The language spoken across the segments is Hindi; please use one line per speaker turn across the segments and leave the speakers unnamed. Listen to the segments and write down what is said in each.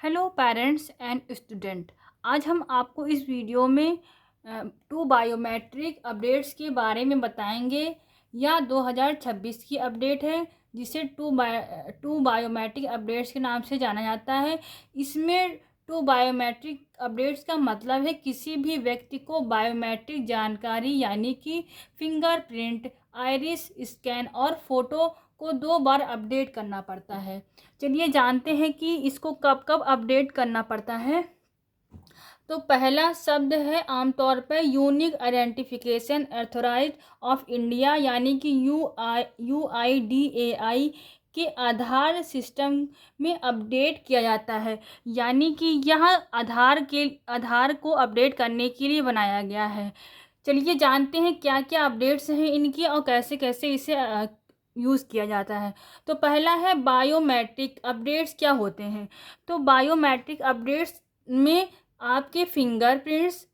Hello parents and student. आज हम आपको इस वीडियो में टू बायोमेट्रिक अपडेट्स के बारे में बताएंगे। यह 2026 की अपडेट है जिसे टू बायोमेट्रिक अपडेट्स के नाम से जाना जाता है। इसमें टू बायोमेट्रिक अपडेट्स का मतलब है किसी भी व्यक्ति को बायोमेट्रिक जानकारी यानी कि फिंगरप्रिंट, आइरिस स्कैन और फोटो को 2 बार अपडेट करना पड़ता है। चलिए जानते हैं कि इसको कब कब अपडेट करना पड़ता है। तो पहला शब्द है आमतौर पर unique identification authority of India यानी कि UIDAI के आधार सिस्टम में अपडेट किया जाता है। यानी कि यह आधार को अपडेट करने के लिए बनाया गया है। चलिए जानते हैं क्या क्या अपडेट्स हैं इनकी और कैसे कैसे इसे यूज़ किया जाता है। तो पहला है बायोमेट्रिक अपडेट्स क्या होते हैं। तो बायोमेट्रिक अपडेट्स में आपके फिंगरप्रिंट्स,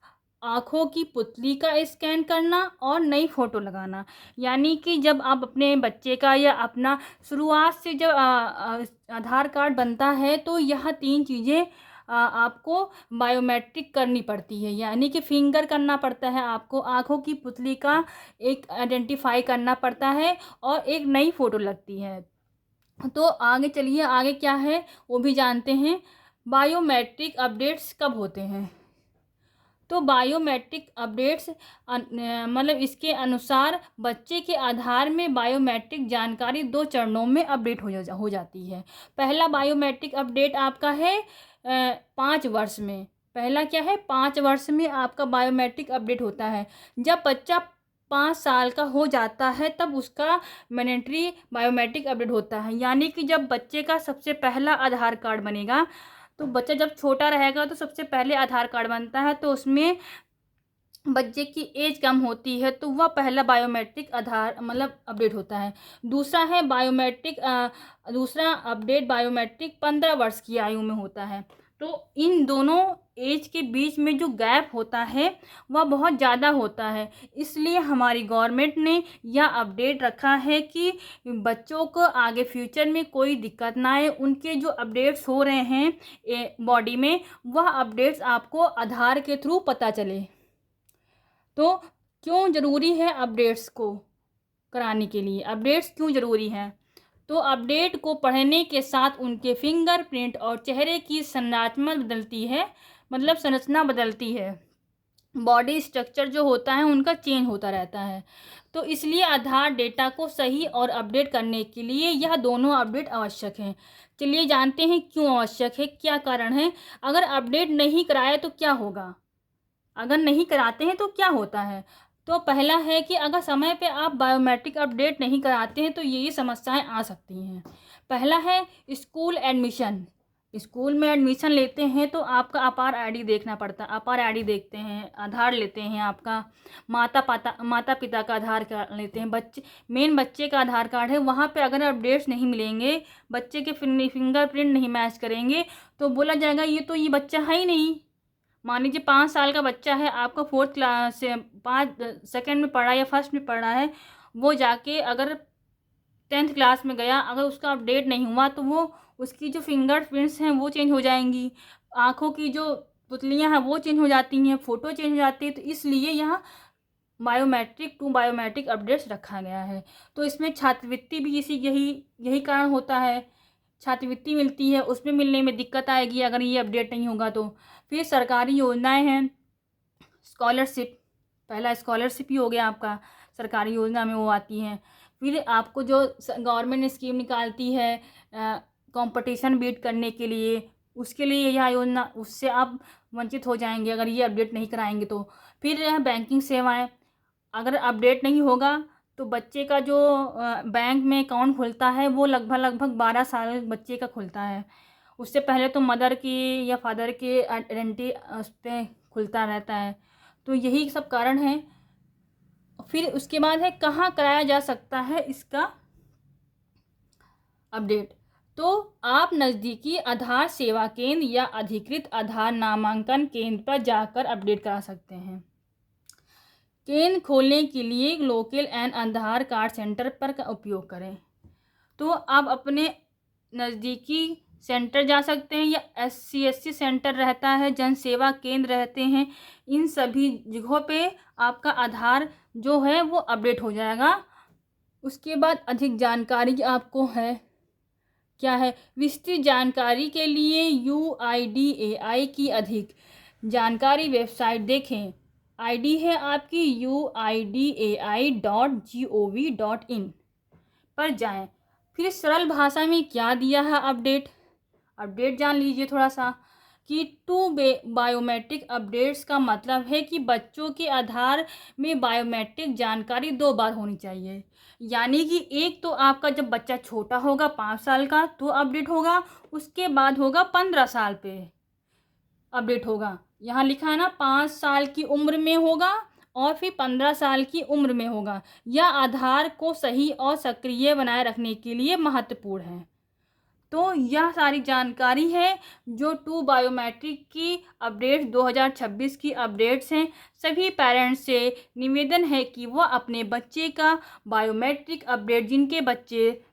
आँखों की पुतली का स्कैन करना और नई फ़ोटो लगाना। यानी कि जब आप अपने बच्चे का या अपना शुरुआत से जब आधार कार्ड बनता है तो यह 3 चीज़ें आपको बायोमेट्रिक करनी पड़ती है। यानी कि फिंगर करना पड़ता है आपको, आँखों की पुतली का एक आइडेंटिफाई करना पड़ता है और एक नई फ़ोटो लगती है। तो आगे चलिए, आगे क्या है वो भी जानते हैं। बायोमेट्रिक अपडेट्स कब होते हैं। तो बायोमेट्रिक अपडेट्स मतलब इसके अनुसार बच्चे के आधार में बायोमेट्रिक जानकारी 2 चरणों में अपडेट हो जाती है। पहला बायोमेट्रिक अपडेट आपका है 5 वर्ष में। पहला क्या है, 5 वर्ष में आपका बायोमेट्रिक अपडेट होता है। जब बच्चा 5 साल का हो जाता है तब उसका मैंडेटरी बायोमेट्रिक अपडेट होता है। यानी कि जब बच्चे का सबसे पहला आधार कार्ड बनेगा, तो बच्चा जब छोटा रहेगा तो सबसे पहले आधार कार्ड बनता है, तो उसमें बच्चे की एज कम होती है तो वह पहला बायोमेट्रिक आधार मतलब अपडेट होता है। दूसरा है दूसरा अपडेट बायोमेट्रिक 15 वर्ष की आयु में होता है। तो इन दोनों एज के बीच में जो गैप होता है वह बहुत ज़्यादा होता है। इसलिए हमारी गवर्नमेंट ने यह अपडेट रखा है कि बच्चों को आगे फ्यूचर में कोई दिक्कत ना आए। उनके जो अपडेट्स हो रहे हैं बॉडी में, वह अपडेट्स आपको आधार के थ्रू पता चले। तो क्यों ज़रूरी है अपडेट्स को कराने के लिए, अपडेट्स क्यों ज़रूरी हैं। तो अपडेट को पढ़ने के साथ उनके फिंगरप्रिंट और चेहरे की संरचना बदलती है। बॉडी स्ट्रक्चर जो होता है उनका चेंज होता रहता है। तो इसलिए आधार डेटा को सही और अपडेट करने के लिए यह दोनों अपडेट आवश्यक हैं। चलिए जानते हैं क्यों आवश्यक है, क्या कारण है। अगर अपडेट नहीं कराए तो क्या होगा, अगर नहीं कराते हैं तो क्या होता है। तो पहला है कि अगर समय पे आप बायोमेट्रिक अपडेट नहीं कराते हैं तो ये समस्याएं आ सकती हैं। पहला है स्कूल एडमिशन। स्कूल में एडमिशन लेते हैं तो आपका अपार आईडी देखना पड़ता है। अपार आईडी देखते हैं, आधार लेते हैं, आपका माता पिता का आधार कार्ड लेते हैं, बच्चे का आधार कार्ड है। वहाँ पे अगर अपडेट्स नहीं मिलेंगे, बच्चे के फिंगरप्रिंट नहीं मैच करेंगे तो बोला जाएगा ये बच्चा है ही नहीं। मान लीजिए 5 साल का बच्चा है, आपका 4th क्लास से 5 सेकेंड में पढ़ा या फर्स्ट में पढ़ा है, वो जाके अगर 10th क्लास में गया, अगर उसका अपडेट नहीं हुआ तो वो उसकी जो फिंगरप्रिंट्स हैं वो चेंज हो जाएंगी, आँखों की जो पुतलियाँ हैं वो चेंज हो जाती हैं, फ़ोटो चेंज हो जाती है। तो इसलिए यहाँ बायोमेट्रिक अपडेट्स रखा गया है। तो इसमें छात्रवृत्ति भी यही कारण होता है। छात्रवृत्ति मिलती है, उसमें मिलने में दिक्कत आएगी अगर ये अपडेट नहीं होगा तो। फिर सरकारी योजनाएं हैं, स्कॉलरशिप, पहला स्कॉलरशिप ही हो गया आपका, सरकारी योजना में वो आती हैं। फिर आपको जो गवर्नमेंट स्कीम निकालती है कंपटीशन बीट करने के लिए, उसके लिए यह योजना, उससे आप वंचित हो जाएंगे अगर ये अपडेट नहीं कराएंगे तो। फिर यह बैंकिंग सेवाएं, अगर अपडेट नहीं होगा तो बच्चे का जो बैंक में अकाउंट खुलता है वो लगभग 12 साल बच्चे का खुलता है। उससे पहले तो मदर की या फादर की आइडेंटिटी उस पर खुलता रहता है। तो यही सब कारण है। फिर उसके बाद है कहाँ कराया जा सकता है इसका अपडेट। तो आप नज़दीकी आधार सेवा केंद्र या अधिकृत आधार नामांकन केंद्र पर जाकर अपडेट करा सकते हैं। केंद्र खोलने के लिए local and Aadhaar card centre पर का उपयोग करें। तो आप अपने नज़दीकी सेंटर जा सकते हैं या SC सेंटर रहता है, जन सेवा केंद्र रहते हैं। इन सभी जगहों पे आपका आधार जो है वो अपडेट हो जाएगा। उसके बाद अधिक जानकारी आपको है क्या है, विस्तृत जानकारी के लिए UIDAI की अधिक जानकारी वेबसाइट देखें। ID है आपकी UIDAI.gov.in पर जाएं। फिर सरल भाषा में क्या दिया है अपडेट जान लीजिए थोड़ा सा कि बायोमेट्रिक अपडेट्स का मतलब है कि बच्चों के आधार में बायोमेट्रिक जानकारी 2 बार होनी चाहिए। यानी कि एक तो आपका जब बच्चा छोटा होगा 5 साल का तो अपडेट होगा, उसके बाद होगा 15 साल पे अपडेट होगा। यहाँ लिखा है ना 5 साल की उम्र में होगा और फिर 15 साल की उम्र में होगा। यह आधार को सही और सक्रिय बनाए रखने के लिए महत्वपूर्ण है। तो यह सारी जानकारी है जो बायोमेट्रिक की अपडेट्स 2026 की अपडेट्स हैं। सभी पेरेंट्स से निवेदन है कि वह अपने बच्चे का बायोमेट्रिक अपडेट, जिनके बच्चे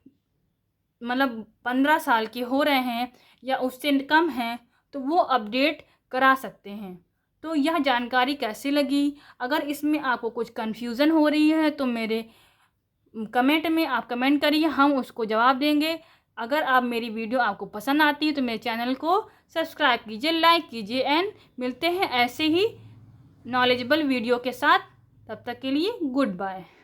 मतलब 15 साल के हो रहे हैं या उससे कम हैं, तो वो अपडेट करा सकते हैं। तो यह जानकारी कैसी लगी? अगर इसमें आपको कुछ कन्फ्यूज़न हो रही है तो मेरे कमेंट में आप कमेंट करिए, हम उसको जवाब देंगे। अगर आप मेरी वीडियो आपको पसंद आती है तो मेरे चैनल को सब्सक्राइब कीजिए, लाइक कीजिए एंड मिलते हैं ऐसे ही नॉलेजेबल वीडियो के साथ। तब तक के लिए गुड बाय।